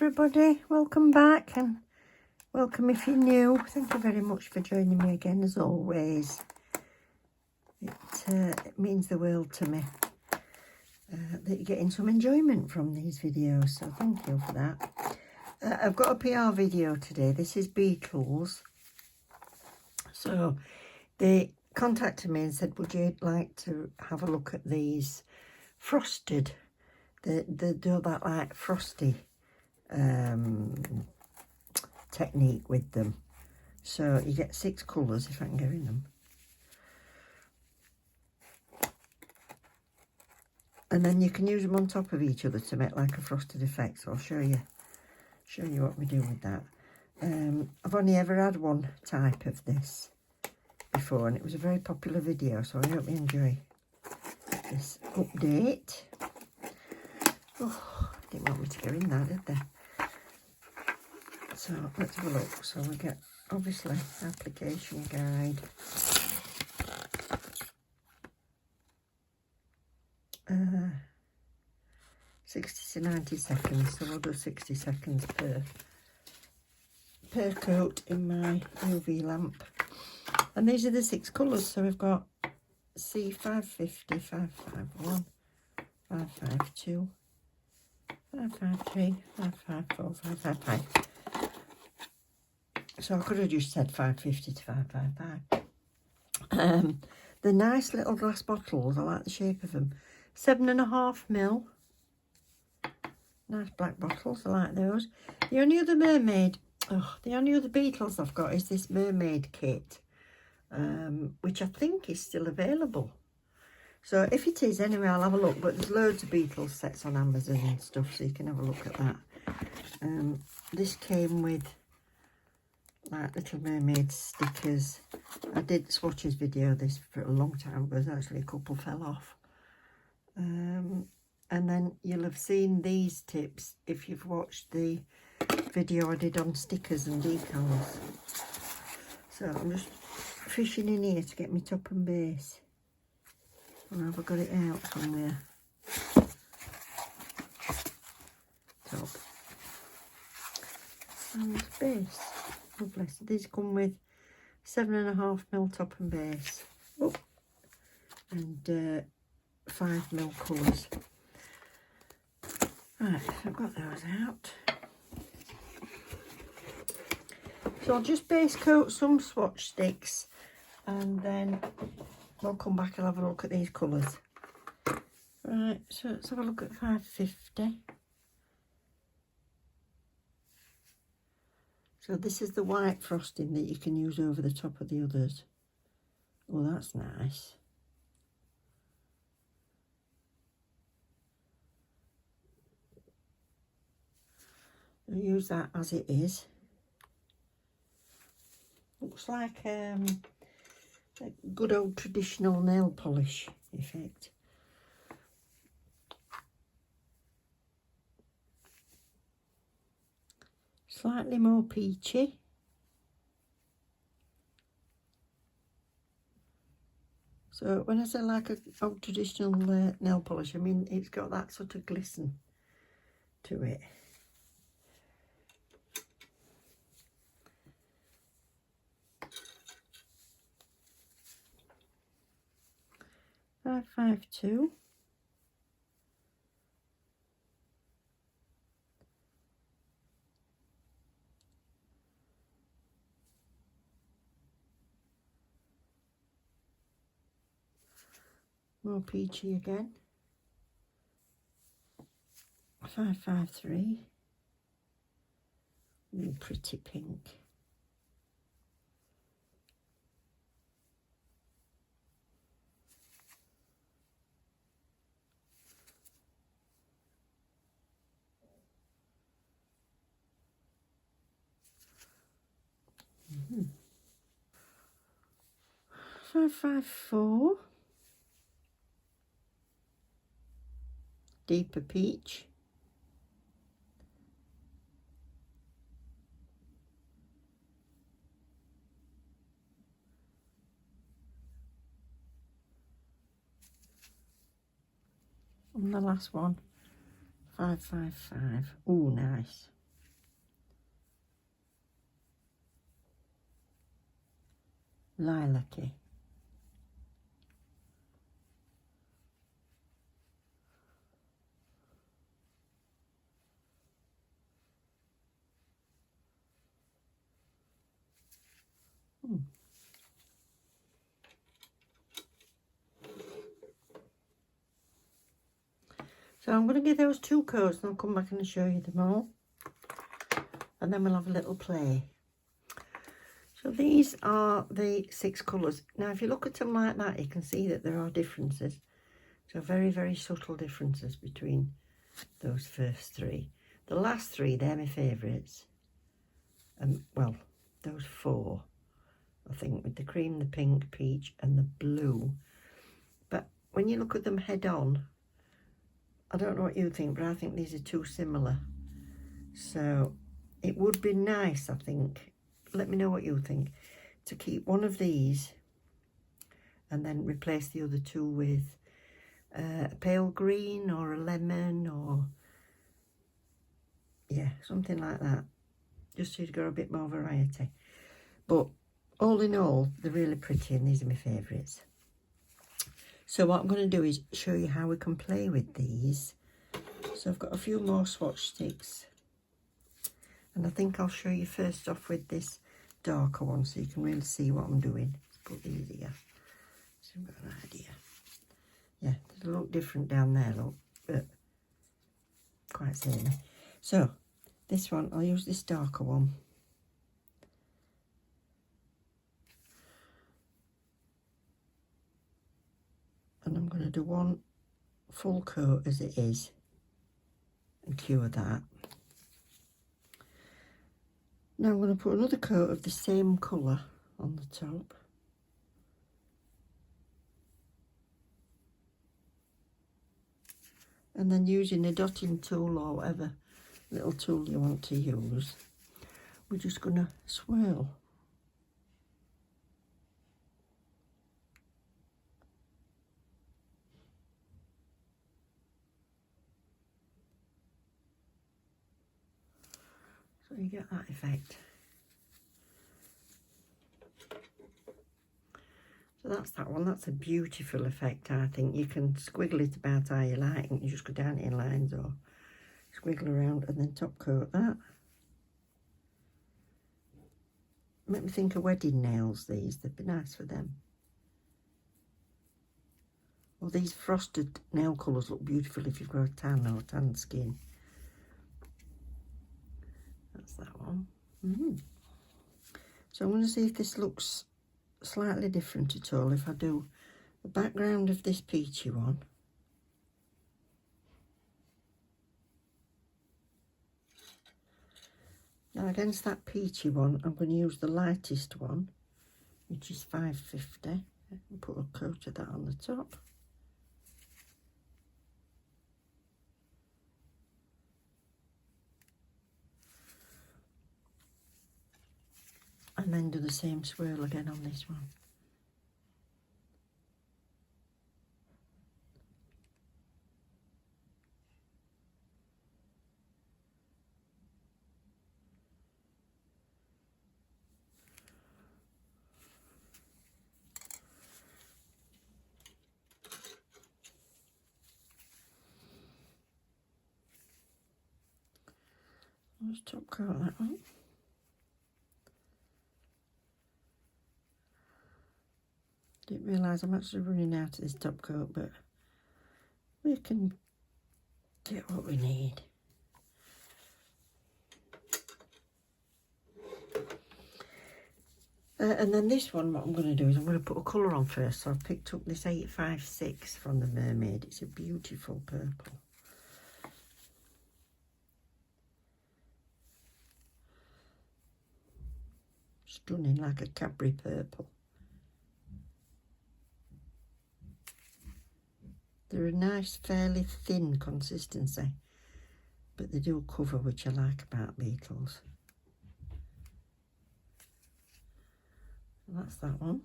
everybody, welcome back and welcome if you're new. Thank you very much for joining me again as always. It means the world to me that you're getting some enjoyment from these videos, so thank you for that. I've got a PR video today. This is Beetles. So they contacted me and said, would you like to have a look at these frosted? They do that like frosty technique with them. So you get 6 colours if I can get in them. And then you can use them on top of each other to make like a frosted effect. So I'll show you what we do with that. I've only ever had one type of this before, and it was a very popular video, so I hope you enjoy this update. Oh, didn't want me to go in there, did they? So let's have a look. So we get obviously application guide. 60 to 90 seconds, so we'll do 60 seconds per coat in my UV lamp. And these are the 6 colours. So we've got C550, 551, 552, 553, 554, 555. So I could have just said 550 to 555. The nice little glass bottles, I like the shape of them. 7.5 ml. Nice black bottles, I like those. The only other Beetles I've got is this mermaid kit, which I think is still available. So if it is, anyway, I'll have a look. But there's loads of Beetles sets on Amazon and stuff, so you can have a look at that. This came with like little mermaid stickers. I did swatches video this for a long time, but actually a couple fell off. And then you'll have seen these tips if you've watched the video I did on stickers and decals. So I'm just fishing in here to get my top and base. Or have I got it out somewhere? Top and base. Lovely. So these come with 7.5 ml top and base. Oh, and 5 ml colours. Right, so I've got those out. So I'll just base coat some swatch sticks and then we'll come back and have a look at these colours. Right, so let's have a look at 550. So this is the white frosting that you can use over the top of the others. Oh, that's nice. I'll use that as it is. Looks like a good old traditional nail polish effect. Slightly more peachy. So when I say like a old traditional nail polish, I mean it's got that sort of glisten to it. Five two. More peachy again. 553. Ooh, pretty pink. Mm-hmm. 554. Deeper peach. And the last one, 555. Oh, nice. lilac-y. So I'm going to give those 2 coats and I'll come back and show you them all. And then we'll have a little play. So these are the 6 colours. Now if you look at them like that, you can see that there are differences. So very, very subtle differences between those first 3. The last 3, they're my favourites. And well, those 4, I think, with the cream, the pink, peach and the blue. But when you look at them head on, I don't know what you think, but I think these are too similar. So it would be nice, I think, let me know what you think, to keep one of these and then replace the other 2 with a pale green or a lemon or, yeah, something like that. Just so you've got a bit more variety. But all in all, they're really pretty and these are my favourites. So what I'm going to do is show you how we can play with these. So I've got a few more swatch sticks. And I think I'll show you first off with this darker one so you can really see what I'm doing. Let's put these here so you've got an idea. Yeah, they look different down there, look, but quite samey. So this one, I'll use this darker one. And I'm going to do 1 full coat as it is and cure that. Now I'm going to put another coat of the same colour on the top. And then using a dotting tool or whatever little tool you want to use, we're just going to swirl. So you get that effect. So that's that one. That's a beautiful effect, I think. You can squiggle it about how you like. You just go down in lines or squiggle around and then top coat that. Make me think of wedding nails, these. They'd be nice for them. Well, these frosted nail colours look beautiful if you've got a tan or tan skin. That's that one. So I'm going to see if this looks slightly different at all if I do the background of this peachy one. Now against that peachy one, I'm going to use the lightest one, which is 550, and put a coat of that on the top. And then do the same swirl again on this one. Let's top coat that one. Didn't realise I'm actually running out of this top coat, but we can get what we need. And then this one, what I'm going to do is I'm going to put a colour on first. So I've picked up this 856 from the Mermaid. It's a beautiful purple. Stunning, like a Cadbury purple. They're a nice, fairly thin consistency, but they do cover, which I like about Beetles. That's that one.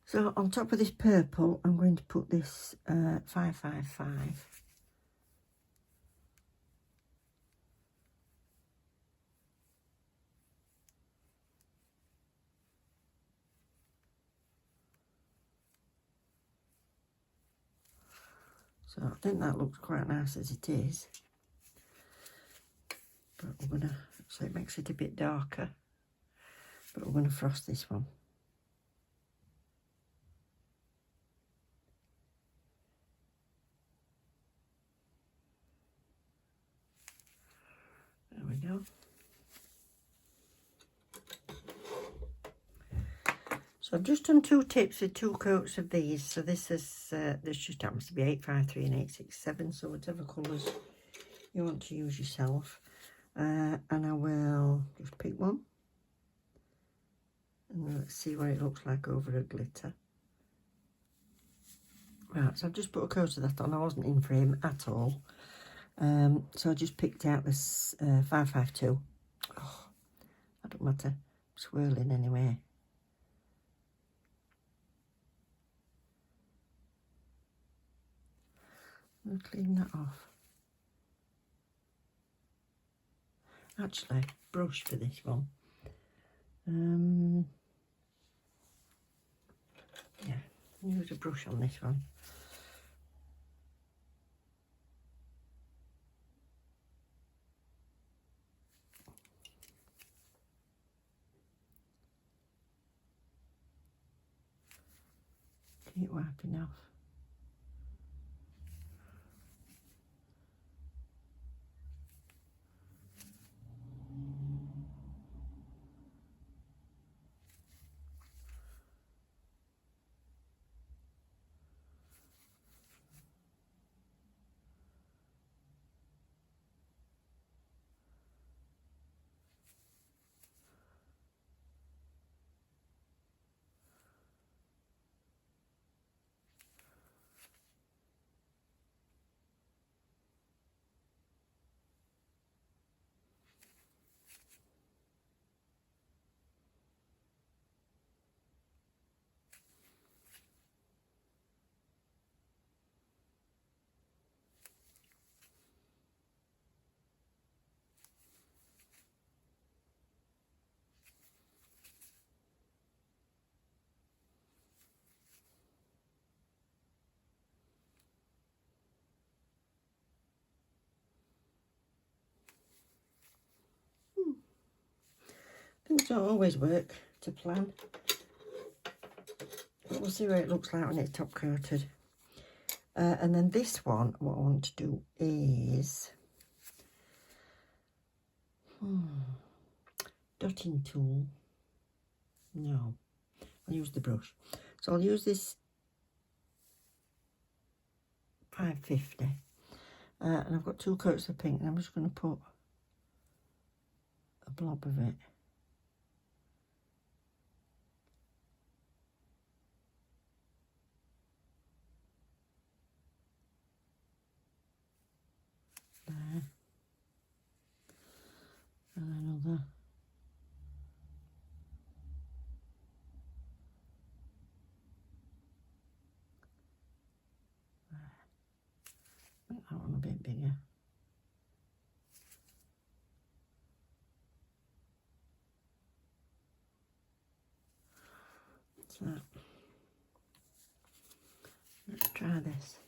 So on top of this purple, I'm going to put this 555. So I think that looks quite nice as it is. But we're gonna, so it makes it a bit darker. But we're gonna frost this one. There we go. So I've just done 2 tips with 2 coats of these. So this is, this just happens to be 853 and 867. So whatever colours you want to use yourself. And I will just pick one. And let's see what it looks like over a glitter. Right, so I've just put a coat of that on. I wasn't in frame at all. So I just picked out this 552. Oh, that don't matter. Swirling anyway. I'll clean that off. Actually, brush for this one. Yeah, use a brush on this one. Keep wiping off. Things don't always work to plan. But we'll see what it looks like when it's top coated. And then this one, what I want to do is dotting tool. No, I'll use the brush. So I'll use this 550. And I've got 2 coats of pink, and I'm just going to put a blob of it. There. And another. Make that one a bit bigger. So let's try this.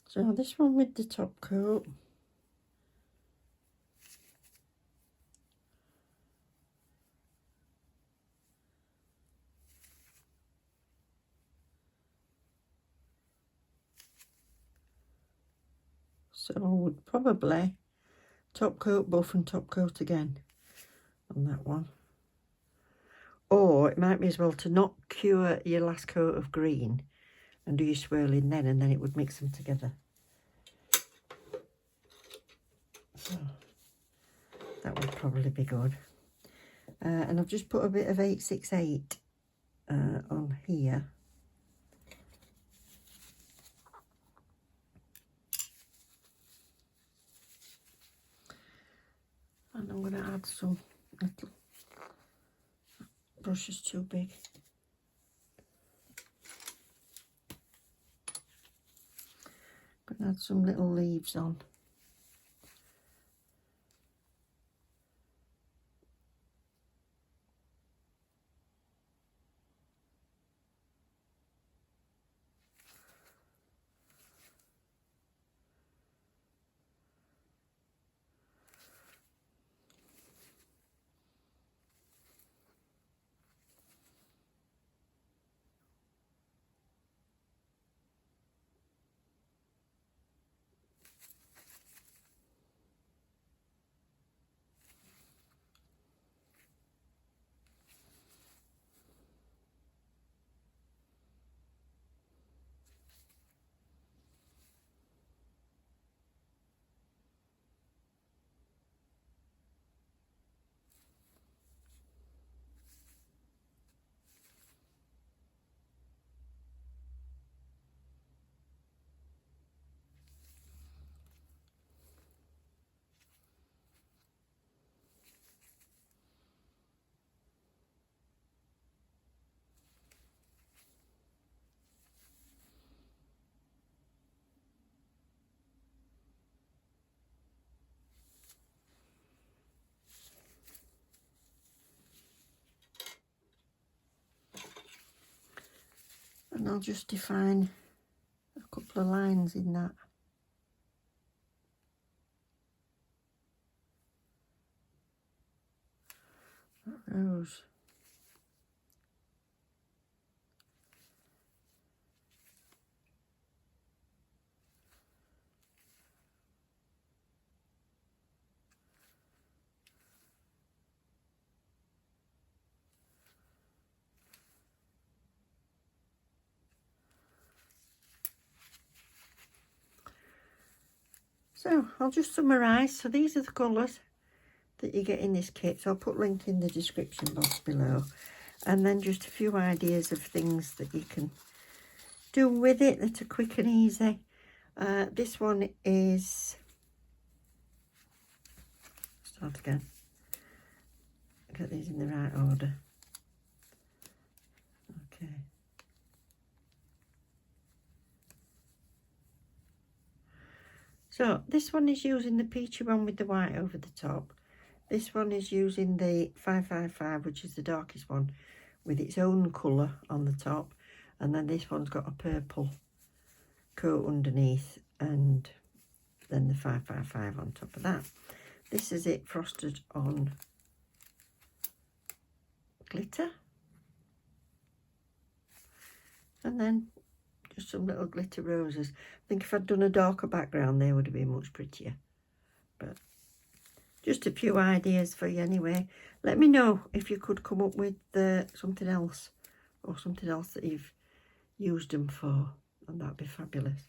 So this one with the top coat. So I would probably top coat, buff and top coat again on that one. Or it might be as well to not cure your last coat of green and do your swirling then, and then it would mix them together. So that would probably be good. And I've just put a bit of 868 on here. And I'm going to add some little brushes too big. I'm going to add some little leaves on. And I'll just define a couple of lines in that. Rose. So I'll just summarise. So these are the colours that you get in this kit. So I'll put a link in the description box below. And then just a few ideas of things that you can do with it that are quick and easy. This one is... Start again. Get these in the right order. Okay. So this one is using the peachy one with the white over the top. This one is using the 555, which is the darkest one, with its own colour on the top. And then this one's got a purple coat underneath, and then the 555 on top of that. This is it frosted on glitter. And then just some little glitter roses. I think if I'd done a darker background, they would have been much prettier. But just a few ideas for you anyway. Let me know if you could come up with something else, or something else that you've used them for, and that'd be fabulous.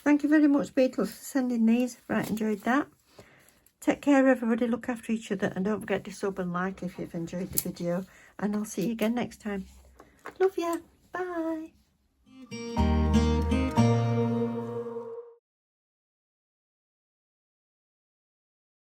Thank you very much, Beetles, for sending these. Right, enjoyed that. Take care, everybody. Look after each other, and don't forget to sub and like if you've enjoyed the video. And I'll see you again next time. Love ya. Bye.